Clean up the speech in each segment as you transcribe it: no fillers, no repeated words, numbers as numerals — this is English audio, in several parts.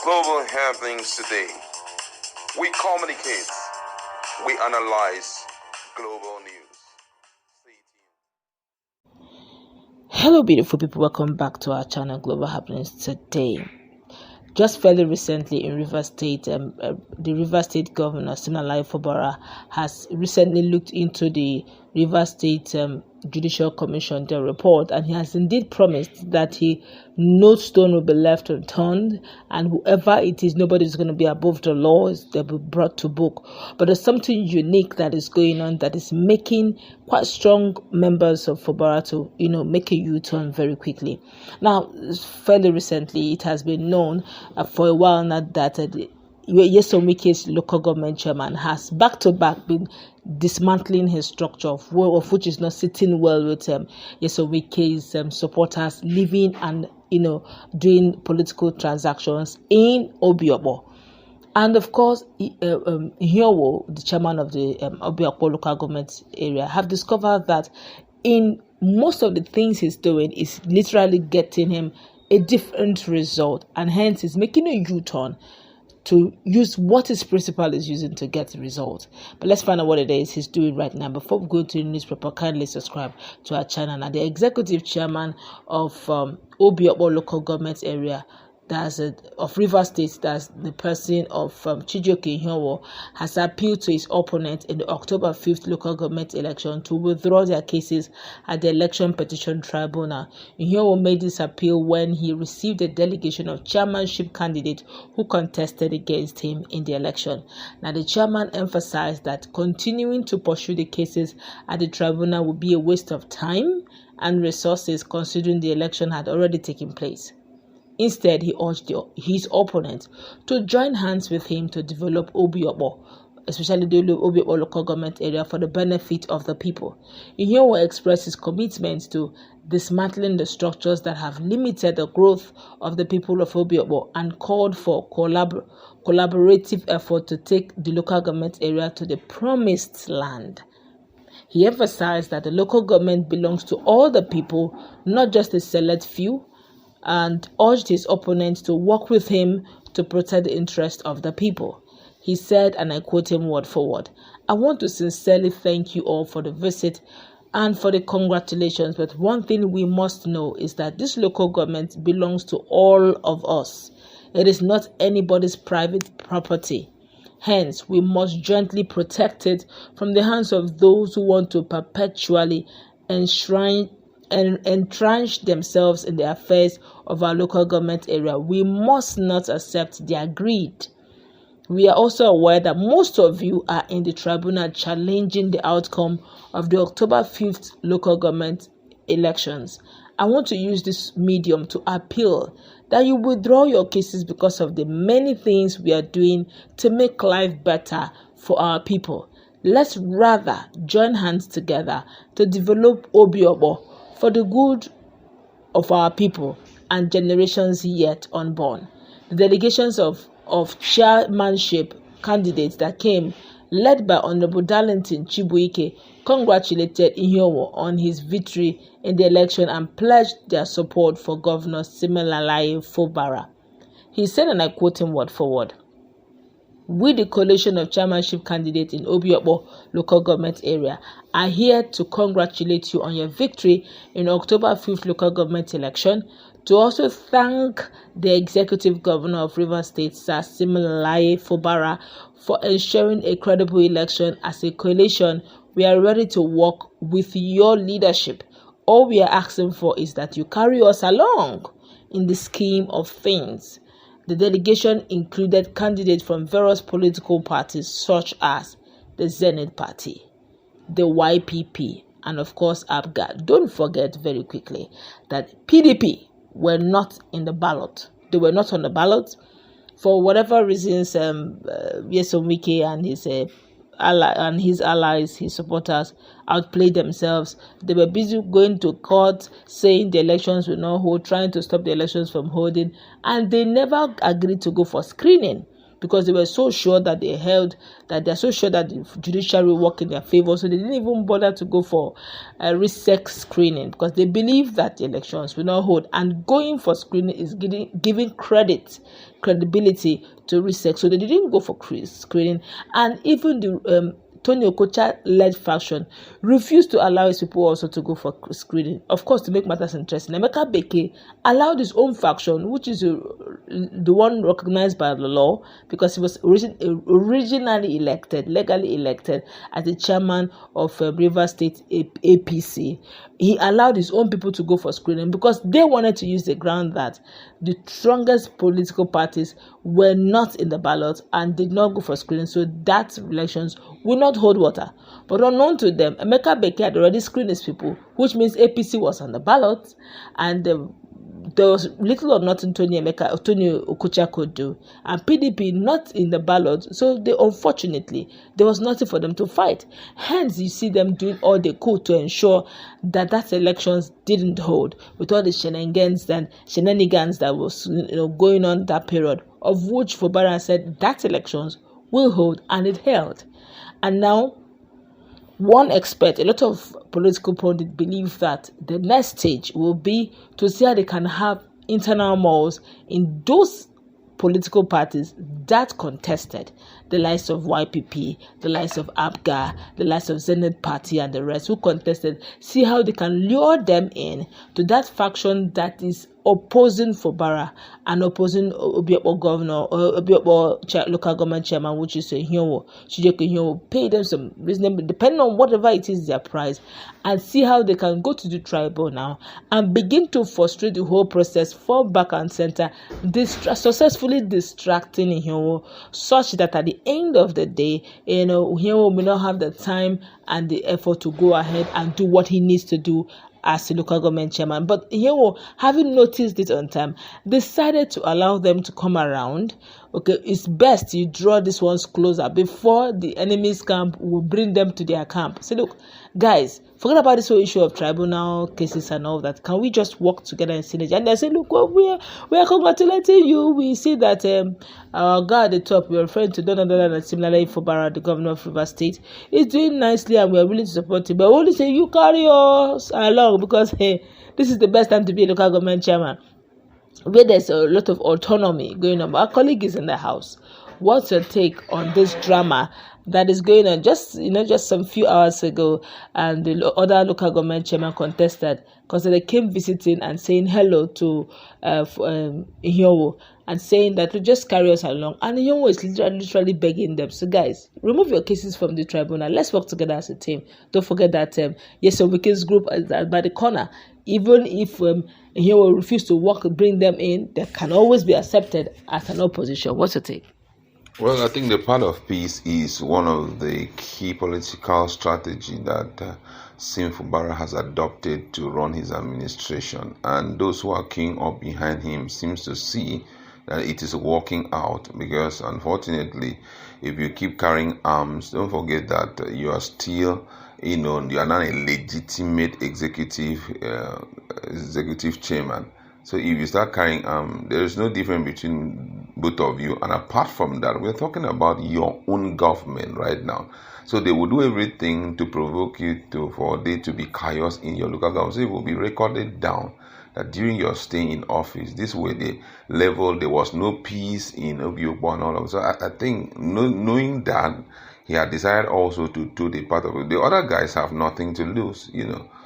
Global happenings today. We communicate. We analyze global news. Stay tuned. Hello beautiful people, welcome back to our channel Global Happenings Today. Just fairly recently in Rivers State, the Rivers State Governor Fubara has recently looked into the Rivers State Judicial Commission, their report, and he has indeed promised that no stone will be left unturned, and whoever it is, nobody is going to be above the laws. They'll be brought to book. But there's something unique that is going on that is making quite strong members of Fubara to, make a U-turn very quickly. Now, fairly recently, it has been known for a while now that Nyesom Wike's local government chairman has back-to-back been dismantling his structure, of which is not sitting well with Nyesom Wike's supporters living and doing political transactions in Obiokpor. And of course, Ihunwu, the chairman of the Obiokpor local government area, have discovered that in most of the things he's doing is literally getting him a different result, and hence he's making a U-turn to use what his principal is using to get the result. But let's find out what it is he's doing right now. Before we go to the newspaper, kindly subscribe to our channel. Now, the executive chairman of Obiokpor local government area, of Rivers State, that's the person of Chijioke Ihunwu, has appealed to his opponent in the October 5th local government election to withdraw their cases at the Election Petition Tribunal. Ihunwu made this appeal when he received a delegation of chairmanship candidates who contested against him in the election. Now, the chairman emphasized that continuing to pursue the cases at the tribunal would be a waste of time and resources, considering the election had already taken place. Instead, he urged his opponent to join hands with him to develop Obiokpor, especially the Obiokpor local government area, for the benefit of the people. Ihunwu expressed his commitment to dismantling the structures that have limited the growth of the people of Obiokpor and called for collaborative effort to take the local government area to the promised land. He emphasized that the local government belongs to all the people, not just a select few, and urged his opponents to work with him to protect the interest of the people. He said, and I quote him word for word, "I want to sincerely thank you all for the visit and for the congratulations, but one thing we must know is that this local government belongs to all of us. It is not anybody's private property. Hence, we must jointly protect it from the hands of those who want to perpetually entrench themselves in the affairs of our local government area. We must not accept their greed. We are also aware that most of you are in the tribunal challenging the outcome of the October 5th local government elections. I want to use this medium to appeal that you withdraw your cases because of the many things we are doing to make life better for our people. Let's rather join hands together to develop Obiokpor for the good of our people and generations yet unborn." The delegations of chairmanship candidates that came, led by Honorable Darlington Chibuike, congratulated Ihunwu on his victory in the election and pledged their support for Governor Fubara. He said, and I quote him word for word, "We, the coalition of chairmanship candidates in Obiokpor local government area, are here to congratulate you on your victory in October 5th local government election, to also thank the executive governor of Rivers State, Fubara, for ensuring a credible election. As a coalition, we are ready to work with your leadership. All we are asking for is that you carry us along in the scheme of things." The delegation included candidates from various political parties such as the Zenith Party, the YPP, and of course ABGA. Don't forget very quickly that PDP were not in the ballot. They were not on the ballot for whatever reasons. Nyesom Wike and his allies, his supporters, outplayed themselves. They were busy going to court, saying the elections will not hold, trying to stop the elections from holding, and they never agreed to go for screening. because they were so sure that they're so sure that the judiciary will work in their favor, so they didn't even bother to go for a risk screening, because they believe that the elections will not hold, and going for screening is giving credibility to risk, so they didn't go for screening. And even the Tony Okocha-led faction refused to allow his people also to go for screening. Of course, to make matters interesting, Emeka Beke allowed his own faction, which is the one recognized by the law, because he was originally legally elected as the chairman of Rivers State APC. He allowed his own people to go for screening because they wanted to use the ground that the strongest political parties were not in the ballot and did not go for screening, so that elections will not hold water. But unknown to them, Emeka Beke had already screened his people, which means APC was on the ballot, and there was little or nothing Tony Okocha could do, and PDP not in the ballot, so unfortunately there was nothing for them to fight. Hence, you see them doing all they could to ensure that elections didn't hold, with all the shenanigans that was going on that period, of which Fubara said that elections will hold, and it held. And now, one expert, a lot of political pundits believe that the next stage will be to see how they can have internal mores in those political parties that contested, the likes of YPP, the likes of ABGA, the likes of Zenith Party, and the rest who contested. See how they can lure them in to that faction that is opposing Fubara and opposing Obiokpor governor or Obiokpor local government chairman, which is Chijioke Ihunwu. Pay them some reasonable, depending on whatever it is their price, and see how they can go to the tribunal now and begin to frustrate the whole process, fall back and center, successfully distracting Ihunwu, such that at the end of the day, Ihunwu may not have the time and the effort to go ahead and do what he needs to do as the local government chairman. But Ihunwu, having noticed it on time, decided to allow them to come around. Okay, it's best you draw these ones closer before the enemy's camp will bring them to their camp. Say, look, guys, forget about this whole issue of tribunal cases and all that. Can we just work together in synergy? And they say, look, well, we are congratulating you. We see that our guy at the top, we are referring to none other than similarly Fubara, the governor of Rivers State, is doing nicely, and we are willing to support him. But we only say you carry us along, because hey, this is the best time to be a local government chairman, where there's a lot of autonomy going on. Our colleague is in the house. What's your take on this drama that is going on? Just some few hours ago, and the other local government chairman contested because they came visiting and saying hello to Ihunwu and saying that to just carry us along. And Ihunwu is literally begging them. So guys, remove your cases from the tribunal. Let's work together as a team. Don't forget that yes, so Wike's group is by the corner. Even if he will refuse to bring them in, they can always be accepted as an opposition. What's your take? Well, I think the part of peace is one of the key political strategy that Sim Fubara has adopted to run his administration, and those who are keen up behind him seems to see that it is working out, because unfortunately, if you keep carrying arms, don't forget that you are still, you are not a legitimate executive chairman. So if you start carrying there is no difference between both of you. And apart from that, we're talking about your own government right now. So they will do everything to provoke you for there to be chaos in your local government. So it will be recorded down that during your stay in office, this way there was no peace in Obiokpor and all of. So I think knowing that, he had decided also to do the part of it. The other guys have nothing to lose,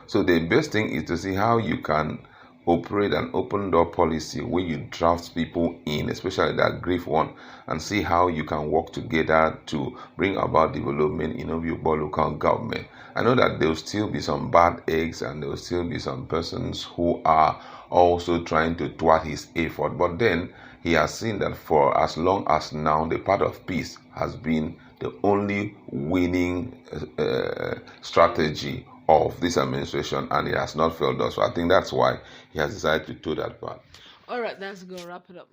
So the best thing is to see how you can operate an open door policy where you draft people in, especially that grief one, and see how you can work together to bring about development in Obiokpor local government. I know that there will still be some bad eggs and there will still be some persons who are also trying to thwart his effort, but then he has seen that for as long as now, the part of peace has been the only winning strategy of this administration, and it has not failed us. So I think that's why he has decided to do that part. All right, that's going to wrap it up.